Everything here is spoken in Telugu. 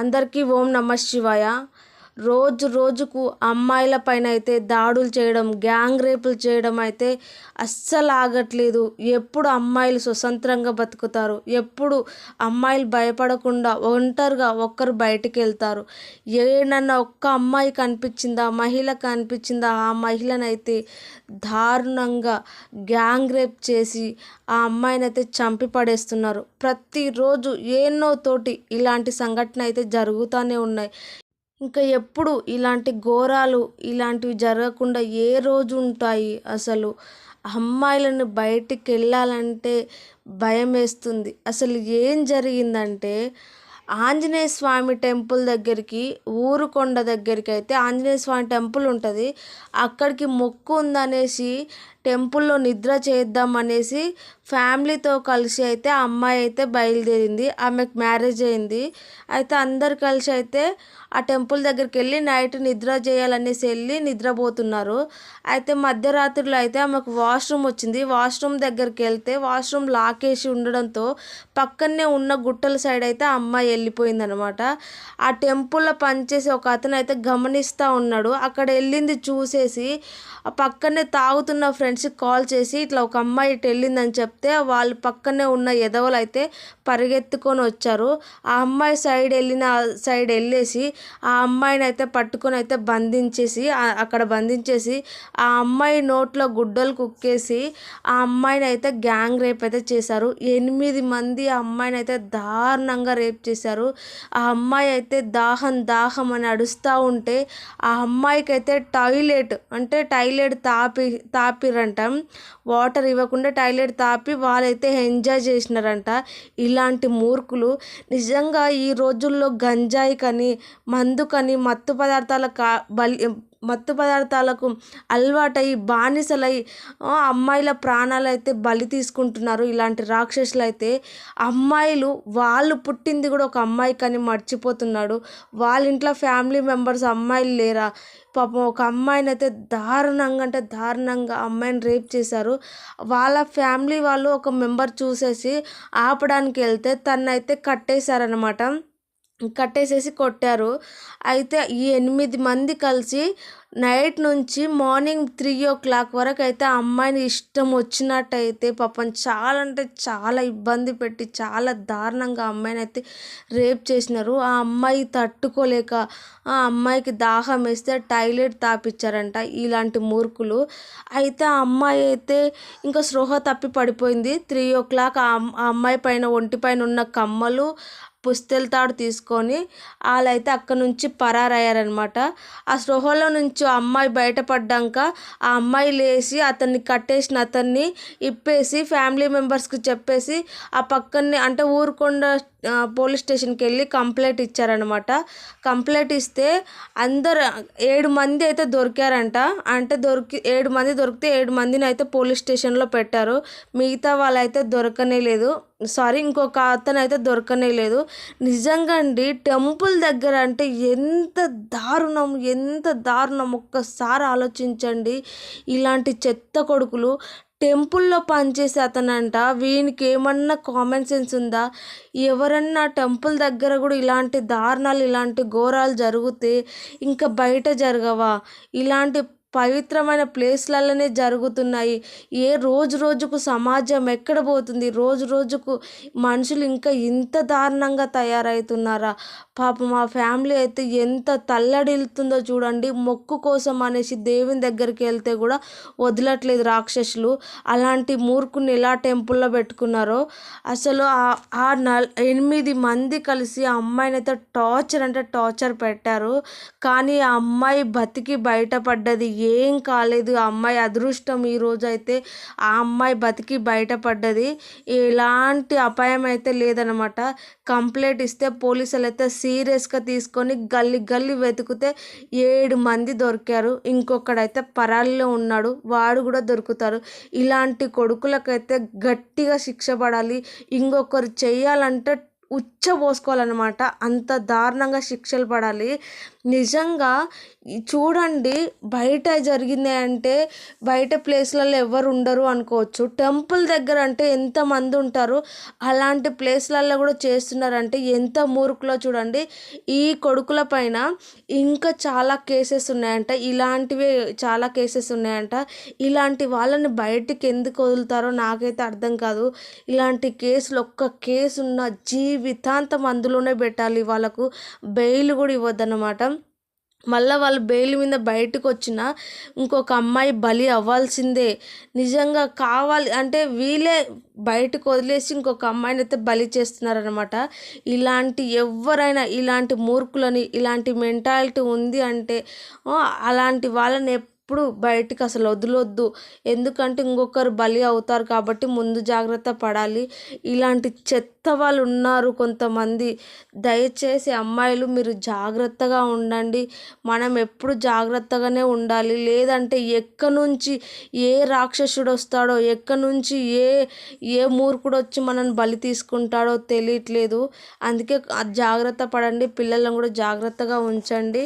అందరికీ ఓం నమ శివాయ. రోజు రోజుకు అమ్మాయిల పైన అయితే దాడులు చేయడం, గ్యాంగ్ రేపులు చేయడం అయితే అస్సలు ఆగట్లేదు. ఎప్పుడు అమ్మాయిలు స్వతంత్రంగా బతుకుతారు, ఎప్పుడు అమ్మాయిలు భయపడకుండా ఒంటరిగా ఒక్కరు బయటికి వెళ్తారు. ఏనన్నా ఒక్క అమ్మాయి కనిపించిందా, మహిళ కనిపించిందా, ఆ మహిళనైతే దారుణంగా గ్యాంగ్ రేప్ చేసి ఆ అమ్మాయిని అయితే చంపి పడేస్తున్నారు. ప్రతిరోజు ఎన్నో తోటి ఇలాంటి సంఘటన అయితే జరుగుతూనే ఉన్నాయి. ఇంకా ఎప్పుడు ఇలాంటి ఘోరాలు ఇలాంటివి జరగకుండా ఏ రోజు ఉంటాయి? అసలు అమ్మాయిలను బయటికి వెళ్ళాలంటే భయం వేస్తుంది. అసలు ఏం జరిగిందంటే, ఆంజనేయ స్వామి టెంపుల్ దగ్గరికి, ఊరుకొండ దగ్గరికి అయితే ఆంజనేయ స్వామి టెంపుల్ ఉంటుంది. అక్కడికి మొక్కు ఉందనేసి టెంపుల్లో నిద్ర చేద్దాం అనేసి ఫ్యామిలీతో కలిసి అయితే ఆ అమ్మాయి అయితే బయలుదేరింది. ఆమెకు మ్యారేజ్ అయింది. అయితే అందరు కలిసి అయితే ఆ టెంపుల్ దగ్గరికి వెళ్ళి నైట్ నిద్ర చేయాలనేసి వెళ్ళి నిద్రపోతున్నారు. అయితే మధ్యరాత్రిలో అయితే ఆమెకు వాష్రూమ్ వచ్చింది. వాష్రూమ్ దగ్గరికి వెళ్తే వాష్రూమ్ లాక్ వేసి ఉండడంతో పక్కనే ఉన్న గుట్టల సైడ్ అయితే ఆ అమ్మాయి వెళ్ళిపోయిందనమాట. ఆ టెంపుల్లో పనిచేసి ఒక అతను అయితే గమనిస్తూ ఉన్నాడు. అక్కడ వెళ్ళింది చూసేసి ఆ పక్కనే తాగుతున్న ఫ్రెండ్స్కి కాల్ చేసి ఇట్లా ఒక అమ్మాయి ఇటు వెళ్ళిందని చెప్తే వాళ్ళు పక్కనే ఉన్న ఎదవలు అయితే పరిగెత్తుకొని వచ్చారు. ఆ అమ్మాయి సైడ్ వెళ్ళేసి ఆ అమ్మాయిని అయితే పట్టుకొని అయితే అక్కడ బంధించేసి ఆ అమ్మాయి నోట్లో గుడ్డలు కుక్కేసి ఆ అమ్మాయిని అయితే గ్యాంగ్ రేప్ అయితే చేశారు. 8 మంది ఆ అమ్మాయిని అయితే దారుణంగా రేప్ చేశారు. ఆ అమ్మాయి అయితే దాహం అని అడుస్తూ ఉంటే ఆ అమ్మాయికి అయితే టాయిలెట్ తాపిరంట. వాటర్ ఇవ్వకుండా టాయిలెట్ తాపి వాళ్ళైతే ఎంజాయ్ చేసినారంట. ఇలాంటి మూర్ఖులు నిజంగా ఈ రోజుల్లో గంజాయి కని, మందుకని, మత్తు పదార్థాలకు అలవాటై బానిసలై అమ్మాయిల ప్రాణాలు అయితే బలి తీసుకుంటున్నారు. ఇలాంటి రాక్షసులు అయితే అమ్మాయిలు వాళ్ళు పుట్టింది కూడా ఒక అమ్మాయి కానీ మర్చిపోతున్నాడు. వాళ్ళ ఇంట్లో ఫ్యామిలీ మెంబర్స్ అమ్మాయిలు లేరా? పాపం ఒక అమ్మాయిని అయితే దారుణంగా అమ్మాయిని రేప్ చేశారు. వాళ్ళ ఫ్యామిలీ వాళ్ళు ఒక మెంబర్ చూసేసి ఆపడానికి వెళ్తే తనైతే కట్టేసేసి కొట్టారు. అయితే ఈ 8 మంది కలిసి నైట్ నుంచి మార్నింగ్ 3 వరకు అయితే ఆ అమ్మాయిని ఇష్టం వచ్చినట్టయితే పాపం చాలా అంటే చాలా ఇబ్బంది పెట్టి చాలా దారుణంగా ఆ అమ్మాయిని అయితే రేప్ చేసినారు. ఆ అమ్మాయి తట్టుకోలేక ఆ అమ్మాయికి దాహం వేస్తే టాయిలెట్ తాపిచ్చారంట ఇలాంటి మూర్ఖులు. అయితే ఆ అమ్మాయి అయితే ఇంకా స్పృహ తప్పి పడిపోయింది. 3 ఆ అమ్మాయి ఒంటిపైన ఉన్న కమ్మలు, పుస్తెల తాడు తీసుకొని వాళ్ళైతే అక్కడ నుంచి పరారయ్యారనమాట. ఆ స్పృహలో నుంచి ఆ అమ్మాయి బయటపడ్డాక ఆ అమ్మాయి లేచి అతన్ని ఇప్పేసి ఫ్యామిలీ మెంబర్స్కి చెప్పేసి ఆ పక్కనే అంటే ఊరుకొండ పోలీస్ స్టేషన్కి వెళ్ళి కంప్లైంట్ ఇచ్చారనమాట. కంప్లైంట్ ఇస్తే 7 మంది అయితే దొరికారంట. 7 మంది దొరికితే 7 మందిని అయితే పోలీస్ స్టేషన్లో పెట్టారు. మిగతా వాళ్ళైతే ఇంకొక అతను అయితే దొరకనే లేదు. నిజంగా అండి, టెంపుల్ దగ్గర అంటే ఎంత దారుణం ఒక్కసారి ఆలోచించండి. ఇలాంటి చెత్త కొడుకులు టెంపుల్లో పనిచేసే అతనంట. వీనికి ఏమన్నా కామన్ సెన్స్ ఉందా? ఎవరన్నా టెంపుల్ దగ్గర కూడా ఇలాంటి దారుణాలు, ఇలాంటి ఘోరాలు జరిగితే ఇంకా బయట జరగవా? ఇలాంటి పవిత్రమైన ప్లేస్లలోనే జరుగుతున్నాయి. రోజుకు సమాజం ఎక్కడ పోతుంది? రోజుకు మనుషులు ఇంకా ఇంత దారుణంగా తయారవుతున్నారా? పాపం ఆ ఫ్యామిలీ అయితే ఎంత తల్లడిల్లుతుందో చూడండి. మొక్కు కోసం అనేసి దేవుని దగ్గరికి వెళ్తే కూడా వదలట్లేదు రాక్షసులు. అలాంటి మూర్ఖుని ఎలా టెంపుల్లో పెట్టుకున్నారో అసలు. 8 మంది కలిసి ఆ అమ్మాయిని అయితే టార్చర్ పెట్టారు. కానీ ఆ అమ్మాయి బతికి బయటపడ్డది. ఏం కాలేదు. ఆ అమ్మాయి అదృష్టం. ఈరోజు అయితే ఆ అమ్మాయి బతికి బయటపడ్డది. ఎలాంటి అపాయం అయితే లేదనమాట. కంప్లైంట్ ఇస్తే పోలీసులు అయితే సీరియస్గా తీసుకొని గల్లీ వెతికితే 7 మంది దొరికారు. ఇంకొకడైతే పరాల్లో ఉన్నాడు, వాడు కూడా దొరుకుతారు. ఇలాంటి కొడుకులకైతే గట్టిగా శిక్ష పడాలి. ఇంకొకరు చేయాలంటే ఉచ్చబోసుకోవాలన్నమాట. అంత దారుణంగా శిక్షలు పడాలి. నిజంగా చూడండి, బయట జరిగింది అంటే బయట ప్లేస్‌లలో ఎవ్వరు ఉండరు అనుకోవచ్చు. టెంపుల్ దగ్గర అంటే ఎంతమంది ఉంటారు. అలాంటి ప్లేస్‌లలో కూడా చేస్తున్నారంటే ఎంత మూర్ఖులో చూడండి. ఈ కొడుకుల పైన ఇంకా చాలా కేసెస్ ఉన్నాయంట. ఇలాంటివే చాలా కేసెస్ ఉన్నాయంట. ఇలాంటి వాళ్ళని బయటికి ఎందుకు వదులుతారో నాకైతే అర్థం కాదు. ఇలాంటి కేసులు ఒక్క కేసున్న జీవితాంతం అందులోనే పెట్టాలి. వాళ్ళకు బెయిల్ కూడా ఇవ్వద్దన్నమాట. మళ్ళా వాళ్ళు బెయిల్ మీద బయటకొచ్చినా ఇంకొక అమ్మాయి బలి అవ్వాల్సిందే. నిజంగా కావాలి అంటే వీళ్ళే బయటకు వదిలేసి ఇంకొక అమ్మాయినైతే బలి చేస్తున్నారనమాట. ఇలాంటి ఎవ్వరైనా ఇలాంటి మూర్ఖులని, ఇలాంటి మెంటాలిటీ ఉంది అంటే అలాంటి వాళ్ళని ఎప్పుడు బయటికి అసలు వదలొద్దు. ఎందుకంటే ఇంకొకరు బలి అవుతారు కాబట్టి ముందు జాగ్రత్త పడాలి. ఇలాంటి చెత్త వాళ్ళు ఉన్నారు కొంతమంది. దయచేసి అమ్మాయిలు మీరు జాగ్రత్తగా ఉండండి. మనం ఎప్పుడు జాగ్రత్తగానే ఉండాలి. లేదంటే ఎక్కడి నుంచి ఏ రాక్షసుడు వస్తాడో, ఎక్కడి నుంచి ఏ మూర్ఖుడు వచ్చి మనల్ని బలి తీసుకుంటాడో తెలియట్లేదు. అందుకే జాగ్రత్త పడండి. పిల్లలను కూడా జాగ్రత్తగా ఉంచండి.